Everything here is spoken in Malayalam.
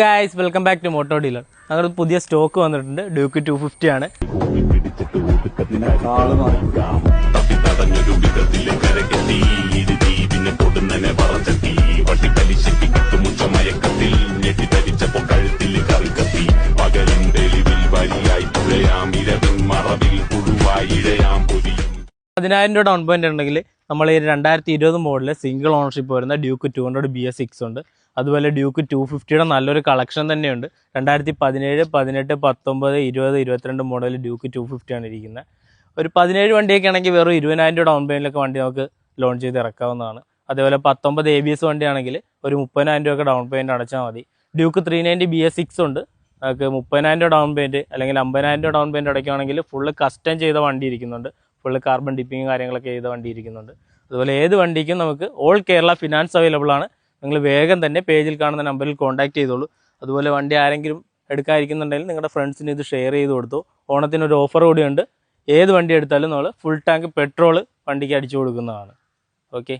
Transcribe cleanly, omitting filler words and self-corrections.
Guys welcome back to Moto Dealer. ഞങ്ങളുടെ പുതിയ സ്റ്റോക്ക് വന്നിട്ടുണ്ട്. ഡ്യൂക്ക് 250 ആണ്. $10,000 ഡൗൺ പേയ്മെന്റ് ഉണ്ടെങ്കിൽ നമ്മൾ ഈ 2020 മോഡലിൽ സിംഗിൾ ഓണർഷിപ്പ് വരുന്ന ഡ്യൂക്ക് 200 BS6 ഉണ്ട്. അതുപോലെ ഡ്യൂക്ക് 250യുടെ നല്ലൊരു കളക്ഷൻ തന്നെയുണ്ട്. 2017, 18, 19, 20, 22 മോഡൽ ഡ്യൂക്ക് 250 ആണ് ഇരിക്കുന്നത്. ഒരു 17 വണ്ടിയൊക്കെ ആണെങ്കിൽ വെറും $20,000 ഡൗൺ പേയ്മെന്റിലൊക്കെ വണ്ടി നമുക്ക് ലോഞ്ച് ചെയ്ത് ഇറക്കാവുന്നതാണ്. അതേപോലെ 19 ABS വണ്ടിയാണെങ്കിൽ ഒരു $30,000 ഡൗൺ പേയ്മെന്റ് അടച്ചാൽ മതി. ഡ്യൂക്ക് 390 BS6 ഉണ്ട്. നമുക്ക് $30,000 ഡൗൺ പേയ്മെന്റ് അല്ലെങ്കിൽ $50,000 ഡൗൺ പേയ്മെന്റ് അടയ്ക്കുകയാണെങ്കിൽ ഫുള്ള് കസ്റ്റം ചെയ്ത വണ്ടി ഇരിക്കുന്നുണ്ട്. ഫുള്ള് കാർബൺ ഡിപ്പിങ് കാര്യങ്ങളൊക്കെ ചെയ്ത വണ്ടി ഇരിക്കുന്നുണ്ട്. അതുപോലെ ഏത് വണ്ടിക്കും നമുക്ക് ഓൾ കേരള ഫിനാൻസ് അവൈലബിൾ ആണ്. നിങ്ങൾ വേഗം തന്നെ പേജിൽ കാണുന്ന നമ്പറിൽ കോൺടാക്ട് ചെയ്തോളൂ. അതുപോലെ വണ്ടി ആരെങ്കിലും എടുക്കാതിരിക്കുന്നുണ്ടെങ്കിൽ നിങ്ങളുടെ ഫ്രണ്ട്സിന് ഇത് ഷെയർ ചെയ്ത് കൊടുത്തു. ഓണത്തിനൊരു ഓഫർ കൂടിയുണ്ട്. ഏത് വണ്ടി എടുത്താലും നമ്മൾ ഫുൾ ടാങ്ക് പെട്രോൾ വണ്ടിക്ക് അടിച്ചു കൊടുക്കുന്നതാണ്. ഓക്കെ.